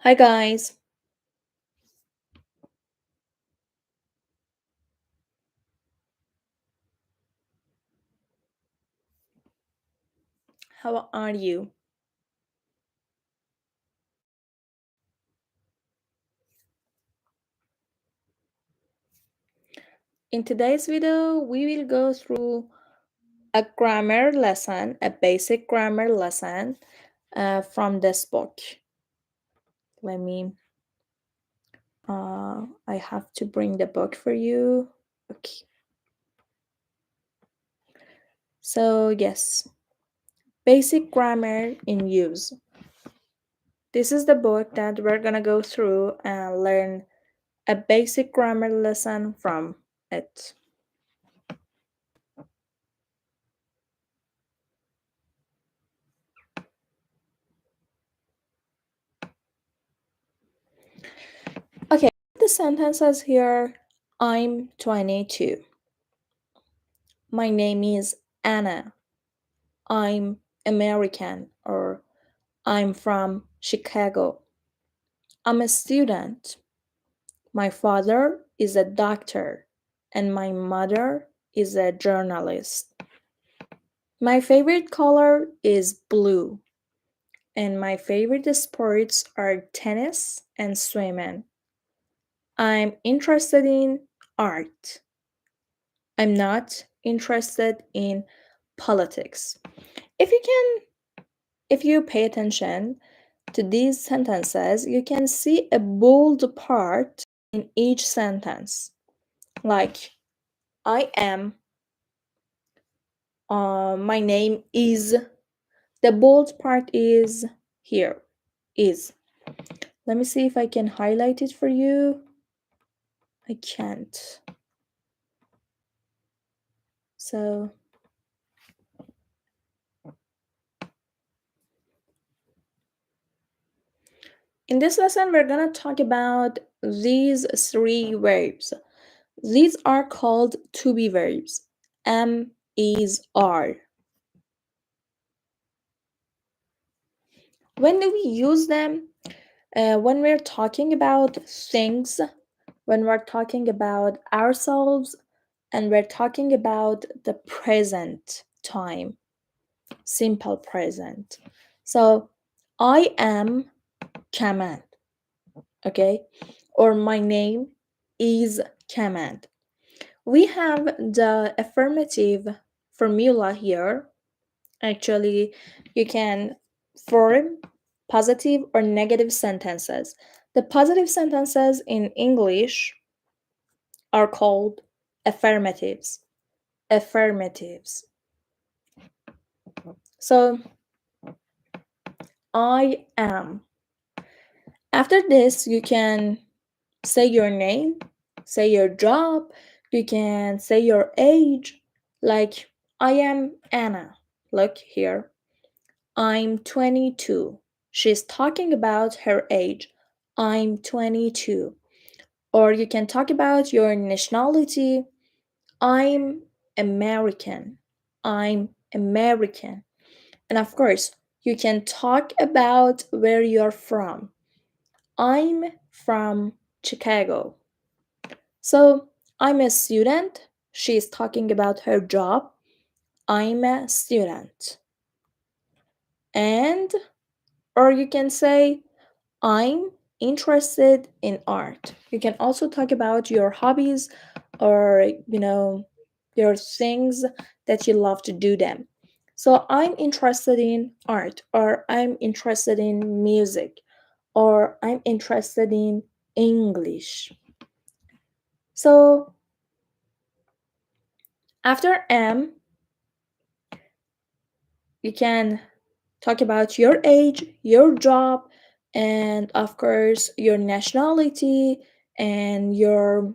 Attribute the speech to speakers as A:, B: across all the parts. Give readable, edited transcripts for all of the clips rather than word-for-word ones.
A: Hi guys, how are you? In today's video, we will go through a grammar lesson, a basic grammar lesson from this book. Let me, I have to bring the book for you. Okay, so yes, basic grammar in use. This is the book that we're gonna go through and learn a basic grammar lesson from it. Okay, the sentences here. I'm 22. My name is Anna. I'm American or I'm from Chicago. I'm a student. My father is a doctor and my mother is a journalist. My favorite color is blue and my favorite sports are tennis and swimming. I'm interested in art. I'm not interested in politics. If you can if you pay attention to these sentences, you can see a bold part in each sentence. Like I am, my name is. The bold part is here. Is. Let me see if I can highlight it for you. I can't. So in this lesson, we're gonna talk about these three verbs. These are called to be verbs. Am, is, are. When do we use them? When we're talking about things, when we're talking about ourselves, and we're talking about the present time, simple present. So, I am Kamal, okay? Or my name is Kamal. We have the affirmative formula here. Actually, you can form positive or negative sentences. The positive sentences in English are called affirmatives. Affirmatives. So, I am. After this, you can say your name, say your job, you can say your age. Like, I am Anna. Look here. I'm 22. She's talking about her age. I'm 22. Or you can talk about your nationality. I'm American. I'm American. And of course, you can talk about where you're from. I'm from Chicago. So I'm a student. She's talking about her job. I'm a student. And, or you can say, I'm interested in art. You can also talk about your hobbies or, your things that you love to do them. So I'm interested in art or I'm interested in music or I'm interested in English. So after am, you can talk about your age, your job, and of course, your nationality and your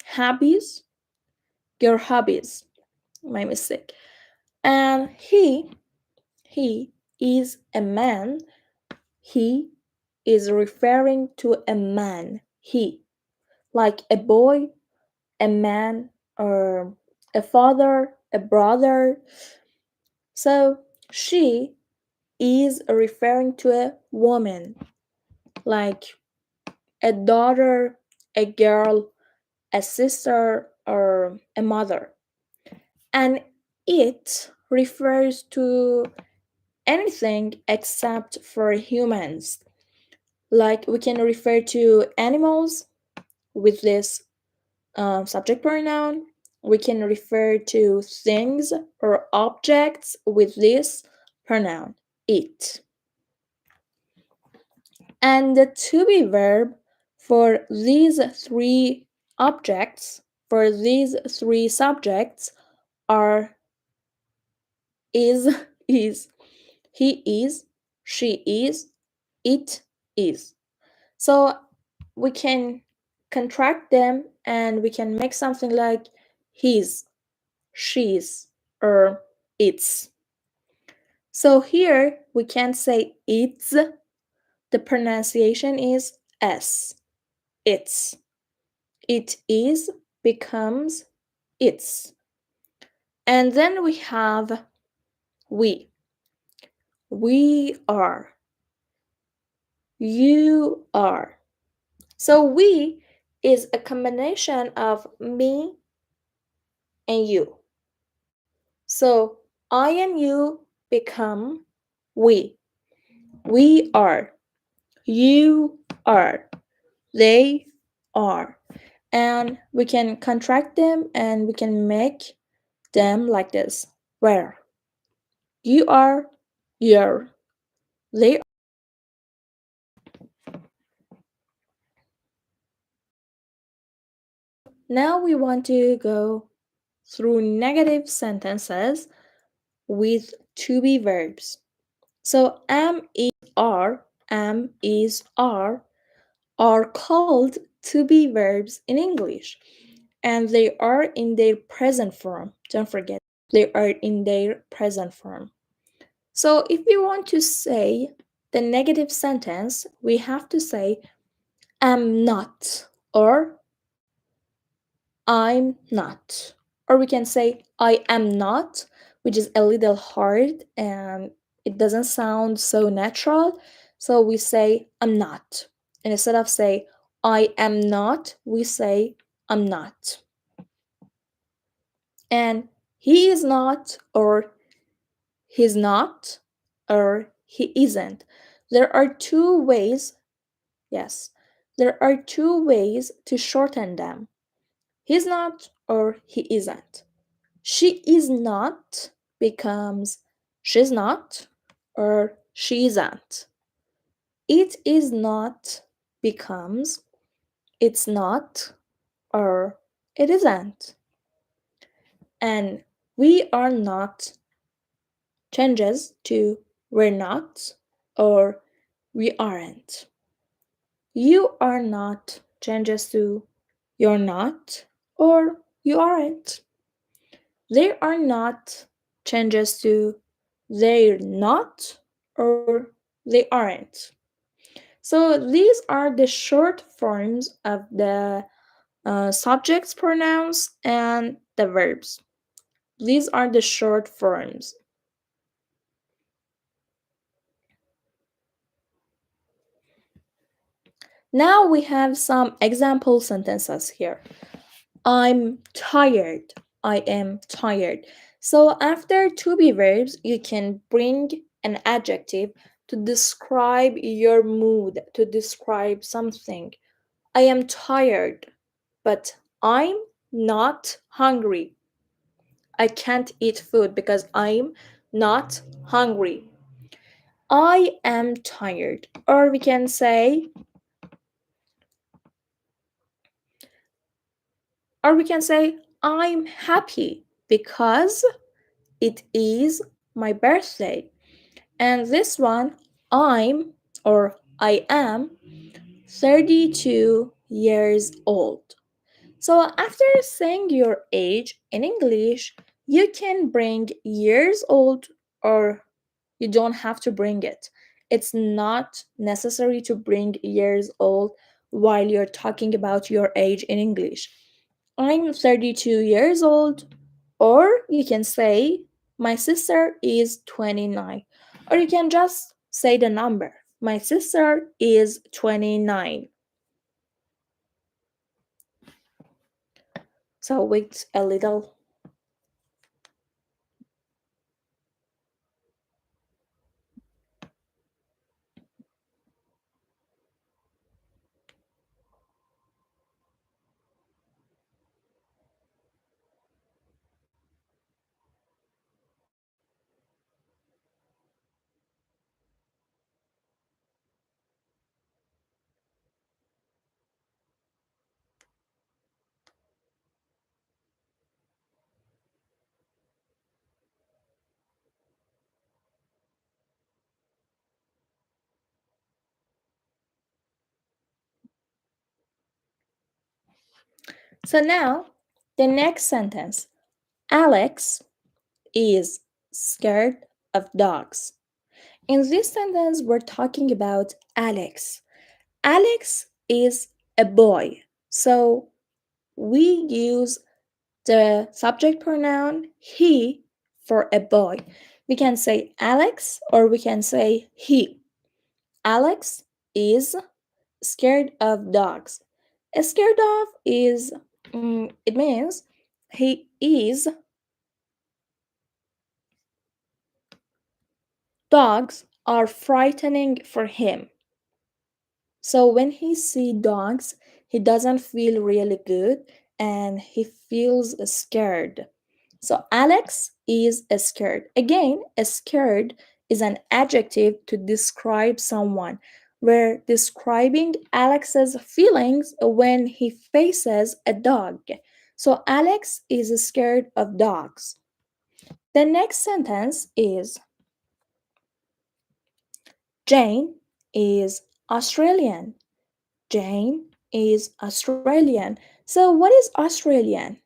A: hobbies. Your hobbies. My mistake. And he is a man. He is referring to a man. He, like a boy, a man, or a father, a brother. So she is referring to a woman. like a daughter, a girl, a sister, or a mother. And it refers to anything except for humans. Like we can refer to animals with this subject pronoun. We can refer to things or objects with this pronoun, it. And the to be verb for these three objects, for these three subjects, are is, is, he is, she is, it is. So we can contract them and we can make something like his, she's, or its. So here we can't say it's, the pronunciation is s, it's. It is becomes its. And then we have we. We are. You are. So we is a combination of me and you. So I and you become we. We are. You are. They are. And we can contract them and we can make them like this. Where? You are, you're. They. Now we want to go through negative sentences with to be verbs. So am is are called to be verbs in English, and they are in their present form. Don't forget, they are in their present form. So if we want to say the negative sentence, we have to say am not or I'm not. Or we can say I am not, which is a little hard and it doesn't sound so natural. So we say I'm not. And instead of say I am not, we say I'm not. And he is not or he's not or he isn't. There are two ways, yes, there are two ways to shorten them. He's not or he isn't. She is not becomes she's not or she isn't. It is not becomes it's not or it isn't. And we are not changes to we're not or we aren't. You are not changes to you're not or you aren't. They are not changes to they're not or they aren't. So these are the short forms of the subjects, pronouns, and the verbs. These are the short forms. Now we have some example sentences here. I'm tired. I am tired. So after to be verbs, you can bring an adjective to describe your mood, to describe something. I am tired, but I'm not hungry. I can't eat food because I'm not hungry. I am tired. Or we can say, I'm happy because it is my birthday. And this one, I'm or I am 32 years old. So after saying your age in English, you can bring years old or you don't have to bring it. It's not necessary to bring years old while you're talking about your age in English. I'm 32 years old, or you can say, my sister is 29, or you can just say the number. My sister is 29. So wait a little. So now, the next sentence. Alex is scared of dogs. In this sentence, we're talking about Alex. Alex is a boy. So we use the subject pronoun he for a boy. We can say Alex or we can say he. Alex is scared of dogs. Scared of is, it means he is, dogs are frightening for him. So when he see dogs, he doesn't feel really good and he feels scared. So Alex is scared. Again, scared is an adjective to describe someone. We're describing Alex's feelings when he faces a dog. So Alex is scared of dogs. The next sentence is Jane is Australian. Jane is Australian. So, what is Australian?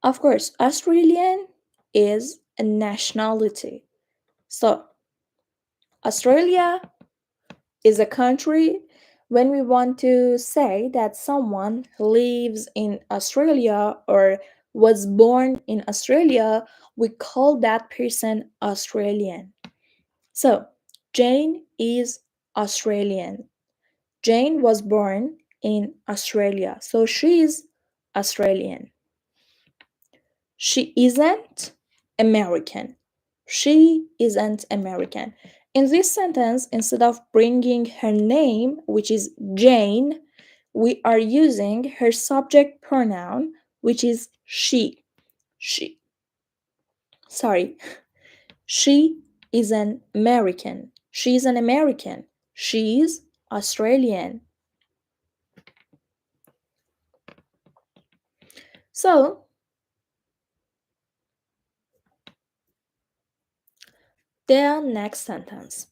A: Of course, Australian is a nationality. So, Australia is a country. When we want to say that someone lives in Australia or was born in Australia, we call that person Australian. So, Jane is Australian. Jane was born in Australia, so she's Australian. She isn't American. She isn't American. In this sentence, instead of bringing her name, which is Jane, we are using her subject pronoun, which is she. She. Sorry. She is an American. She's an American. She's Australian. So, the next sentence.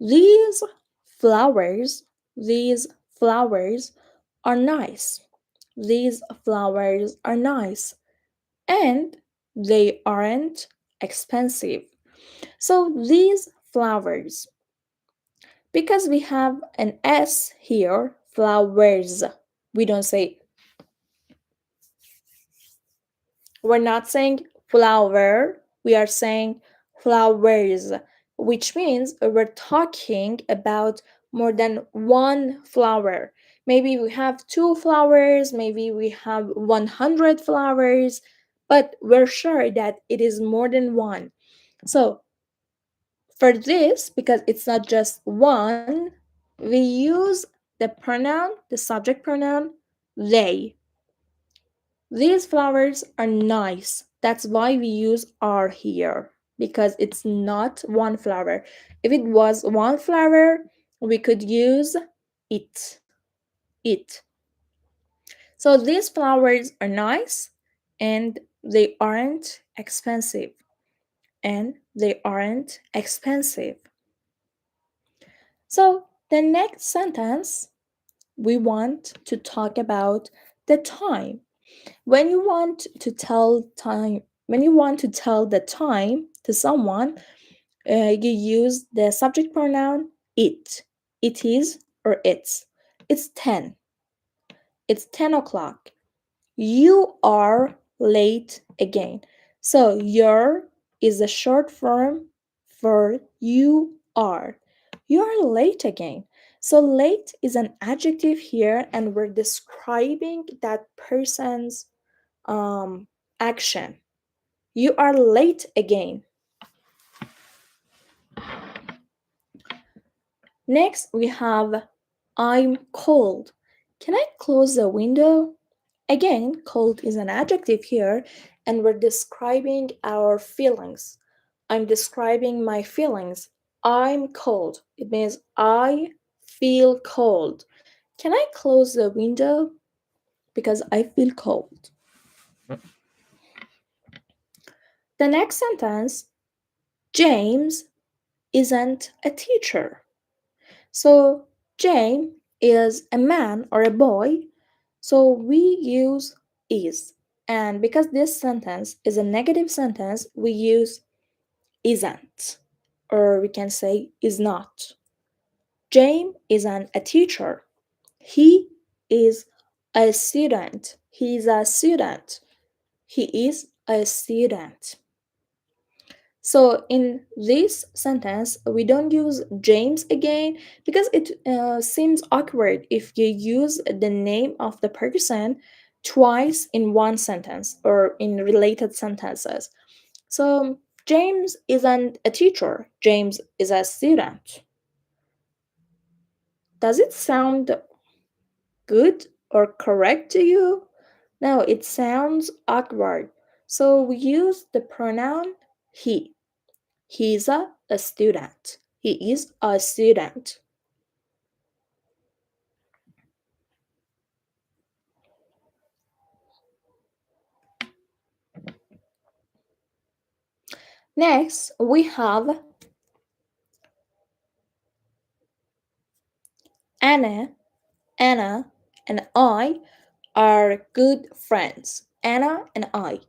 A: These flowers, these flowers are nice. These flowers are nice. And they aren't expensive. So these flowers, because we have an S here, flowers. We don't say, we're not saying flower, we are saying flowers, which means we're talking about more than one flower. Maybe we have two flowers, maybe we have 100 flowers, but we're sure that it is more than one. So, for this, because it's not just one, we use the pronoun, the subject pronoun, they. These flowers are nice. That's why we use are here because it's not one flower. If it was one flower, we could use it. It. So these flowers are nice and they aren't expensive. And they aren't expensive. So the next sentence, we want to talk about the time. When you want to tell time, when you want to tell the time to someone, you use the subject pronoun it. It is or it's. It's 10. It's 10 o'clock. You are late again. So your is a short form for you are. You are late again. So, late is an adjective here, and we're describing that person's um, action. You are late again. Next, we have I'm cold. Can I close the window? Again, cold is an adjective here, and we're describing our feelings. I'm describing my feelings. I'm cold. It means I feel cold. Can I close the window? Because I feel cold. The next sentence James isn't a teacher. So, James is a man or a boy, so we use is. And because this sentence is a negative sentence, we use isn't, or we can say is not. James isn't a teacher. He is a student. He is a student. He is a student. So in this sentence, we don't use James again because it seems awkward if you use the name of the person twice in one sentence or in related sentences. So James isn't a teacher, James is a student. Does it sound good or correct to you? No, it sounds awkward. So we use the pronoun he. He's a student. He is a student. Next, we have Anna. Anna and I are good friends. Anna and I.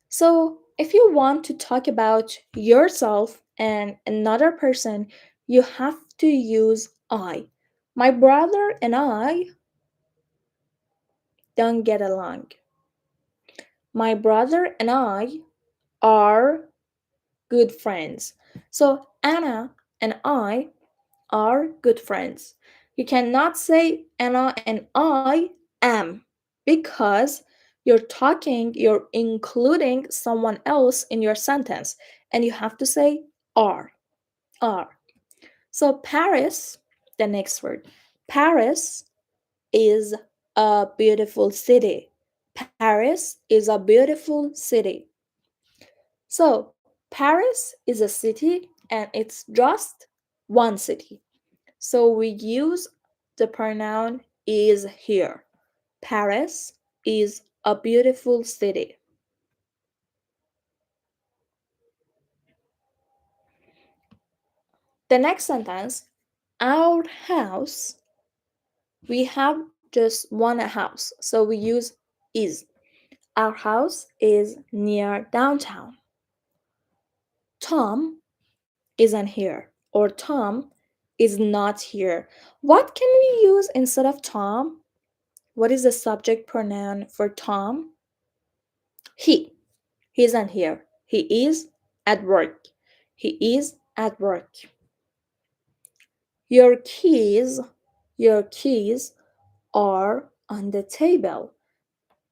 A: So, if you want to talk about yourself and another person, you have to use I. My brother and I don't get along. My brother and I are good friends. So, Anna and I are good friends. You cannot say Anna and I am because you're including someone else in your sentence and you have to say are. Are. So Paris, the next word. Paris is a beautiful city. Paris is a beautiful city. So Paris is a city and it's just one city. So we use the pronoun is here. Paris is a beautiful city. The next sentence, our house, we have just one house. So we use is. Our house is near downtown. Tom isn't here, or Tom is not here. What can we use instead of Tom? What is the subject pronoun for Tom? He. He isn't here. He is at work. He is at work. Your keys, your keys are on the table.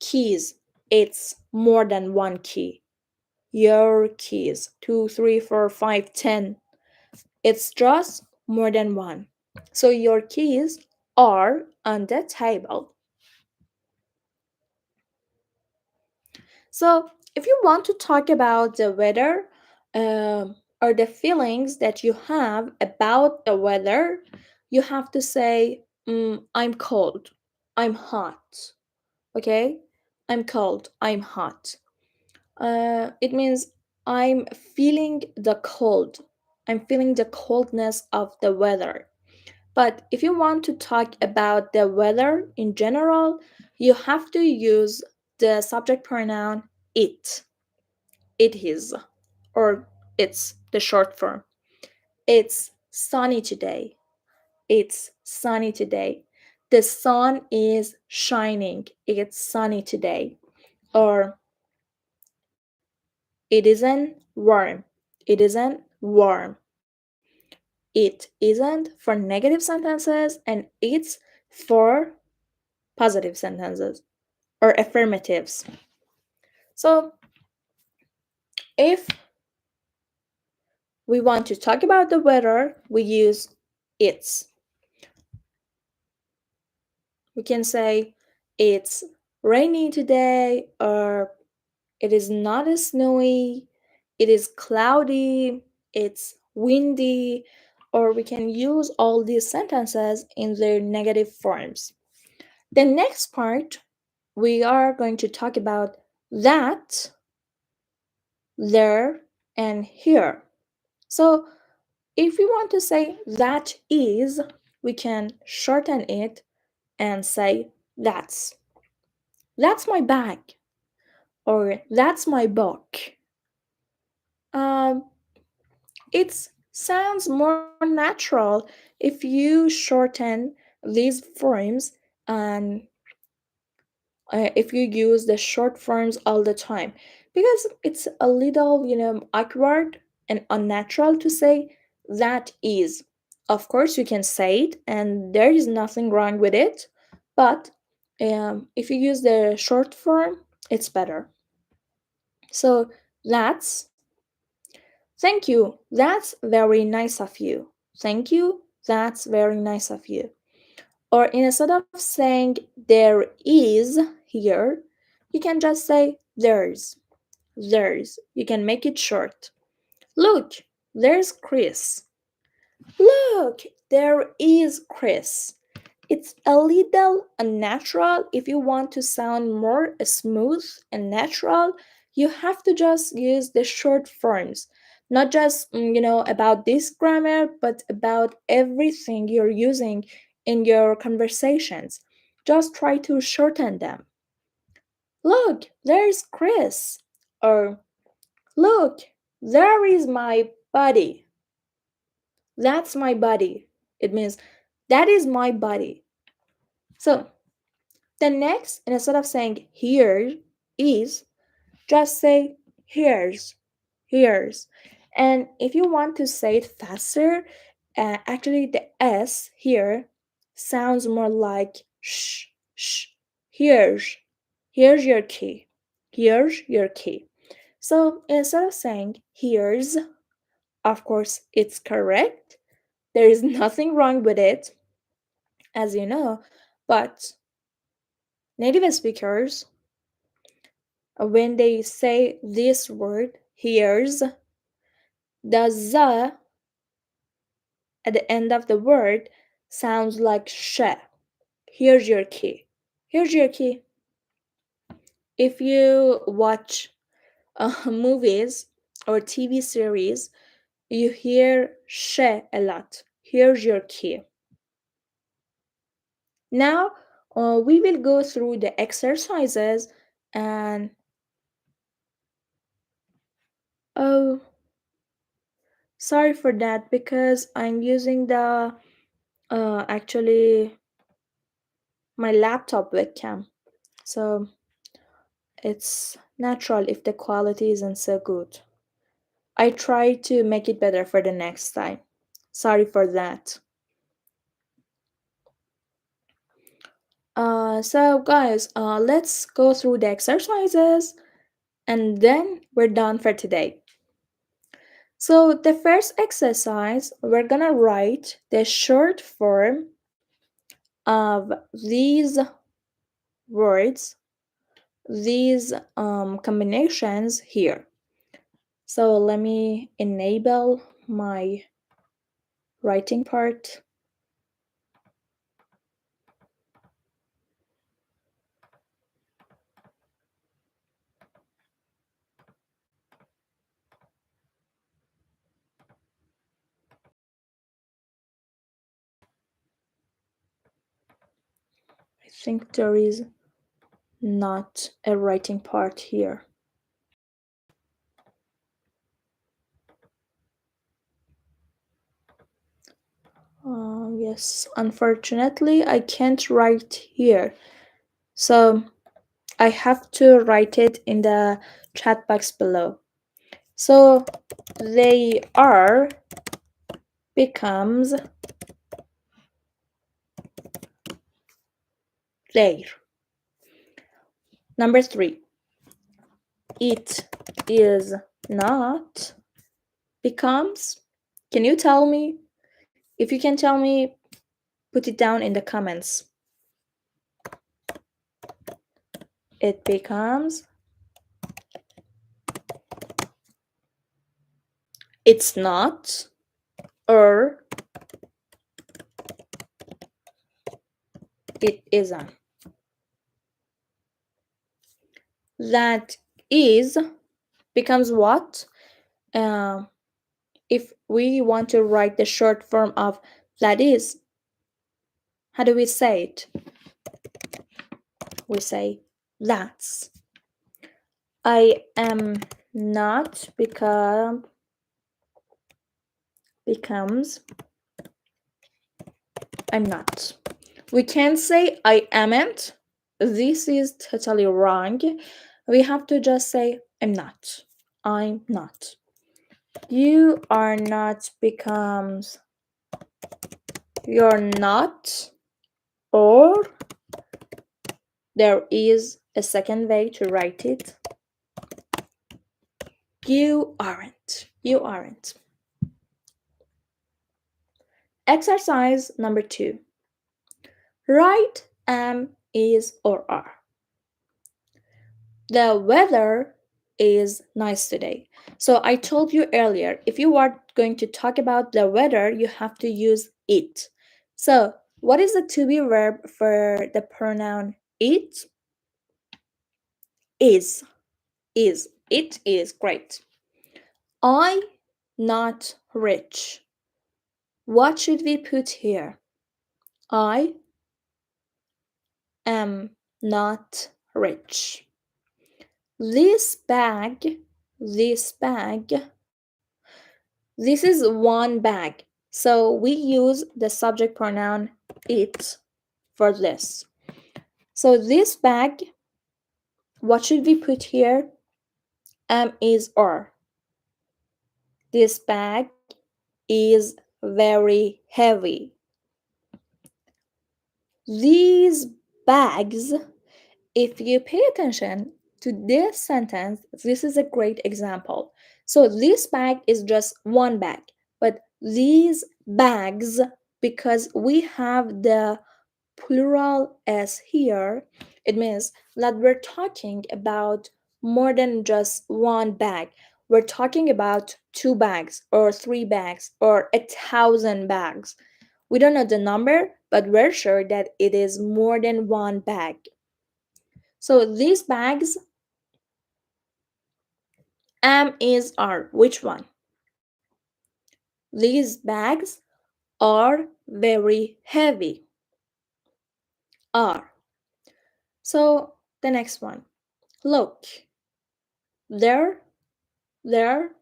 A: Keys, it's more than one key. Your keys, two, three, four, five, 10. It's just more than one. So your keys are on the table. So, if you want to talk about the weather or the feelings that you have about the weather, you have to say, I'm cold, I'm hot. Okay? I'm cold, I'm hot. It means I'm feeling the cold. I'm feeling the coldness of the weather. But if you want to talk about the weather in general, you have to use the subject pronoun it. It is, or it's the short form. It's sunny today. It's sunny today. The sun is shining. It's sunny today. Or it isn't warm. It isn't warm. it isn't for negative sentences and it's for positive sentences or affirmatives. So if we want to talk about the weather, we use it's. We can say it's rainy today, or it is not snowy, it is cloudy, it's windy, or we can use all these sentences in their negative forms. The next part, we are going to talk about that, there, and here. So if we want to say that is, we can shorten it and say that's. That's my bag, or that's my book. Um, it sounds more natural if you shorten these forms and if you use the short forms all the time, because it's a little, awkward and unnatural to say that is. Of course, you can say it, and there is nothing wrong with it, but if you use the short form, it's better. So that's thank you. That's very nice of you. Thank you. That's very nice of you. Or instead of saying there is here, you can just say there's. There's. You can make it short. Look, there's Chris. Look, there is Chris. It's a little unnatural. If you want to sound more smooth and natural, you have to just use the short forms. Not just, about this grammar, but about everything you're using in your conversations. Just try to shorten them. Look, there's Chris. Or, look, there is my buddy. That's my body. It means that is my body. So the next, instead of saying here is, just say here's, here's. And if you want to say it faster, actually the S here sounds more like sh. Here's, here's your key. Here's your key. So instead of saying here's, of course it's correct. There is nothing wrong with it, as you know, but native speakers, when they say this word, here's, the z at the end of the word sounds like sh. Here's your key. Here's your key. If you watch movies or TV series, you hear sh a lot. Here's your key. Now we will go through the exercises and oh, sorry for that because I'm using the actually my laptop webcam. So it's natural if the quality isn't so good. I try to make it better for the next time. Sorry for that. So guys, let's go through the exercises and then we're done for today. So the first exercise, we're gonna write the short form of these words, these combinations here. So let me enable my writing part. I think there is not a writing part here. Yes, unfortunately, I can't write here. So I have to write it in the chat box below. So they are becomes there. Number three, it is not becomes. Can you tell me? If you can tell me, put it down in the comments. It becomes, it's not, or it isn't. That is becomes what? Uh, if we want to write the short form of that is, how do we say it? We say that's. I am not becomes I'm not. We can't say I amn't. This is totally wrong. We have to just say I'm not. I'm not. You are not becomes you're not, or there is a second way to write it. You aren't. You aren't. Exercise number 2. Write am, is, or are. The weather is nice today. So I told you earlier, if you are going to talk about the weather, you have to use it. So what is the to be verb for the pronoun it? Is. Is. It is great. I not rich. What should we put here? I am not rich. This bag, this bag, this is one bag. So we use the subject pronoun it for this. So this bag, what should we put here? Am, is, or. This bag is very heavy. These bags, if you pay attention to this sentence, this is a great example. So this bag is just one bag, but these bags, because we have the plural s here, it means that we're talking about more than just one bag. We're talking about 2 bags or 3 bags or 1,000 bags. We don't know the number, but we're sure that it is more than one bag. So these bags, am, is, are. Which one? These bags are very heavy. Are. So the next one. Look. There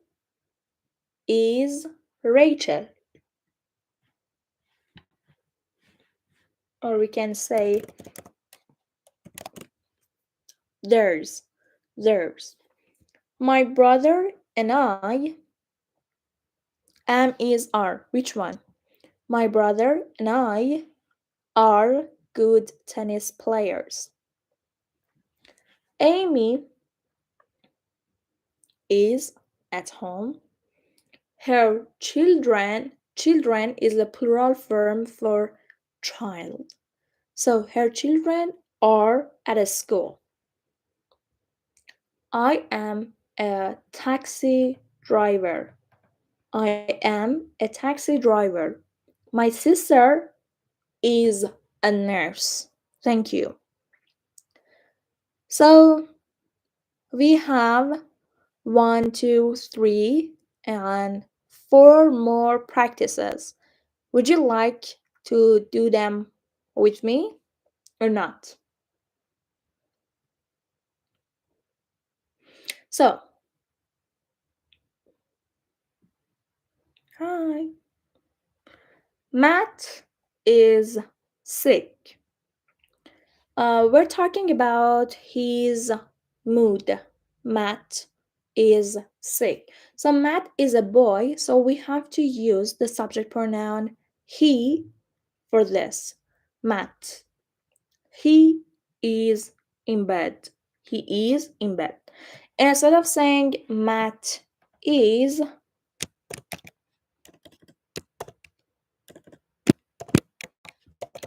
A: is Rachel. Or we can say there's. There's. My brother and I, am, is, are. Which one? My brother and I are good tennis players. Amy is at home. Her children is the plural form for child. So her children are at a school. I am a taxi driver. I am a taxi driver. My sister is a nurse. Thank you. So we have 1, 2, 3, and 4 more practices. Would you like to do them with me or not? So, hi. Matt is sick. We're talking about his mood. Matt is sick. So Matt is a boy, so we have to use the subject pronoun he for this. Matt. He is in bed. He is in bed. Instead of saying Matt is,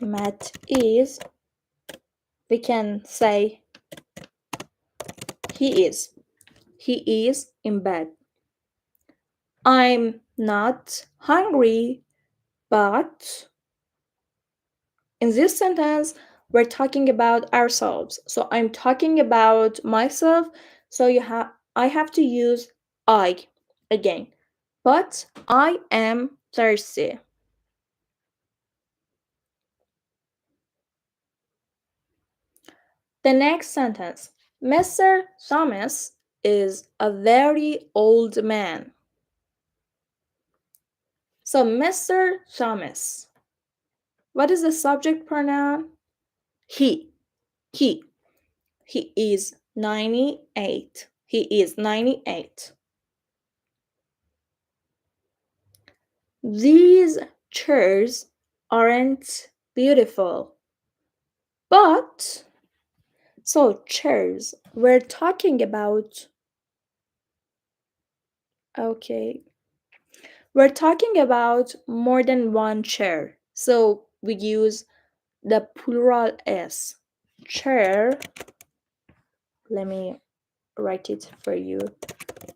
A: Matt is, we can say he is. He is in bed. I'm not hungry, but in this sentence, we're talking about ourselves. So I'm talking about myself. So I have to use I again. But I am thirsty. The next sentence. Mr. Thomas is a very old man. So Mr. Thomas. What is the subject pronoun? He. He. He is 98. He is 98. These chairs aren't beautiful. But, so chairs, we're talking about, okay, we're talking about more than one chair. So we use the plural s. Chair, let me write it for you.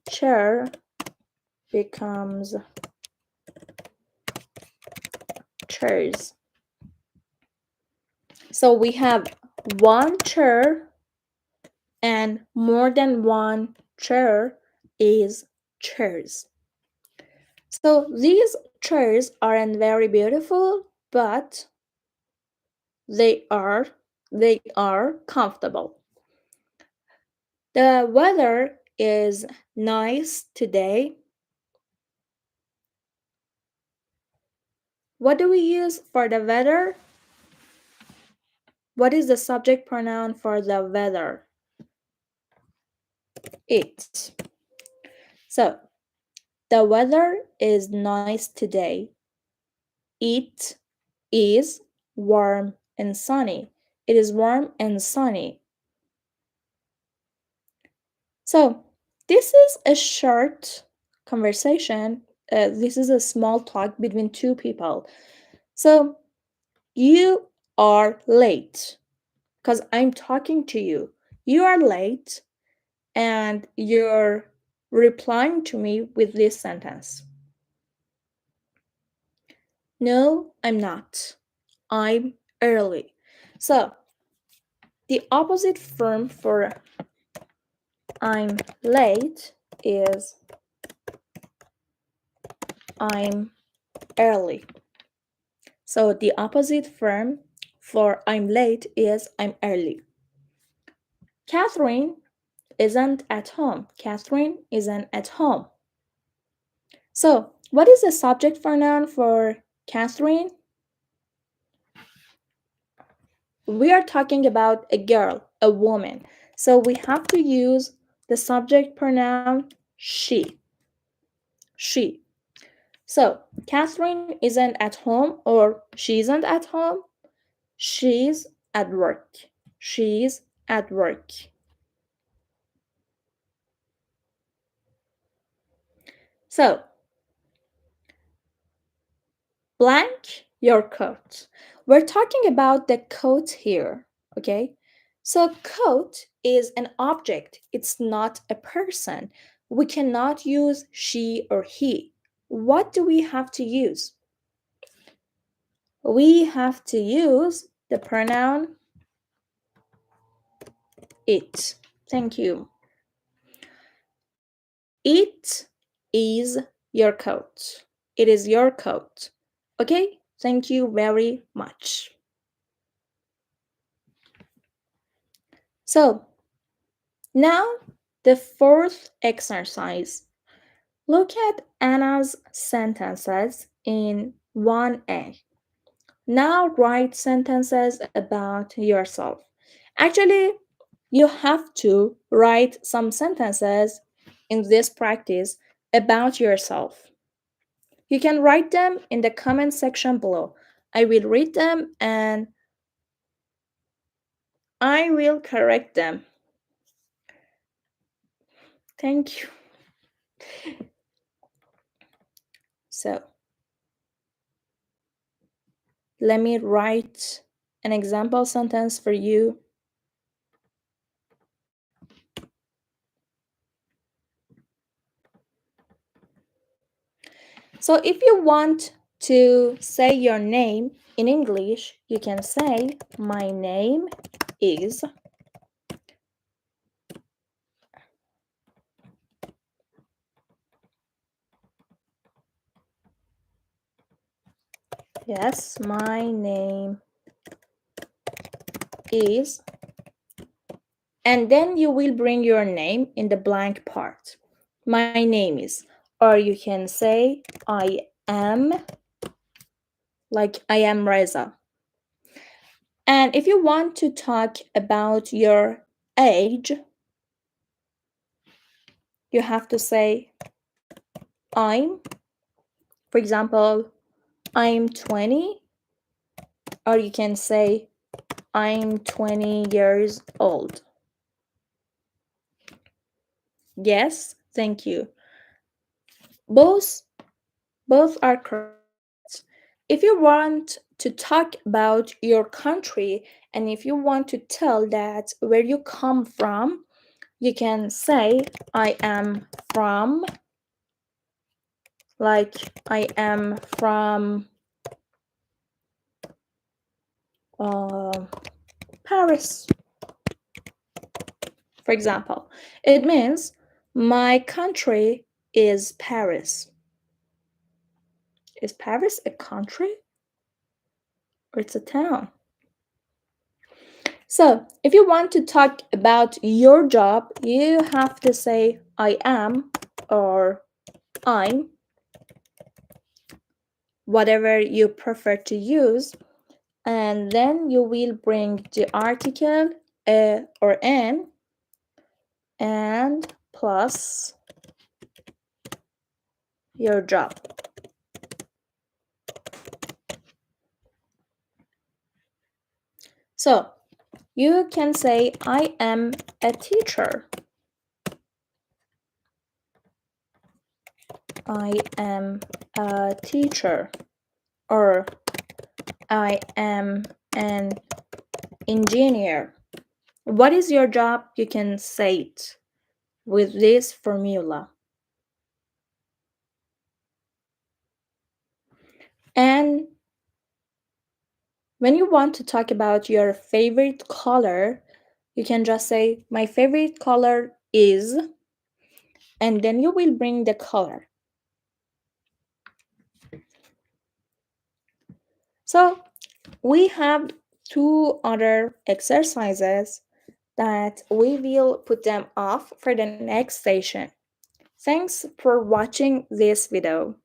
A: Chair becomes chairs. So we have one chair and more than one chair is chairs. So these chairs aren't very beautiful, but they are they are comfortable. The weather is nice today. What do we use for the weather? What is the subject pronoun for the weather? It. So, the weather is nice today. It is warm and sunny. It is warm and sunny. So, this is a short conversation. This is a small talk between two people. So, you are late because I'm talking to you. You are late and you're replying to me with this sentence. No, I'm not. I'm early. So, the opposite form for I'm late is I'm early. So, the opposite form for I'm late is I'm early. Catherine isn't at home. Catherine isn't at home. So, what is the subject pronoun for Catherine? We are talking about a girl, a woman. So, we have to use the subject pronoun she. She. So, Catherine isn't at home or she isn't at home. She's at work. She's at work. So, blank your coat. We're talking about the coat here, okay? So, coat is an object, it's not a person. We cannot use she or he. What do we have to use? We have to use the pronoun it. Thank you. It is your coat. It is your coat. Okay? Thank you very much. So, now the fourth exercise. Look at Anna's sentences in 1A. Now write sentences about yourself. Actually, you have to write some sentences in this practice about yourself. You can write them in the comment section below. I will read them and I will correct them. Thank you. So, let me write an example sentence for you. So if you want to say your name in English, you can say, my name is. Yes, my name is. And then you will bring your name in the blank part. My name is. Or you can say, I am, like I am Reza. And if you want to talk about your age, you have to say, I'm. For example, I'm 20. Or you can say, I'm 20 years old. Yes, thank you. Both, both are correct. If you want to talk about your country and if you want to tell that where you come from, you can say, I am from, like I am from Paris, for example. It means my country is Paris. Is Paris a country or it's a town? So, if you want to talk about your job, you have to say I am or I'm, whatever you prefer to use, and then you will bring the article a or an and plus your job. So, you can say I am a teacher. I am a teacher. Or I am an engineer. What is your job? You can say it with this formula. And when you want to talk about your favorite color, you can just say, my favorite color is, and then you will bring the color. So we have two other exercises that we will put them off for the next session. Thanks for watching this video.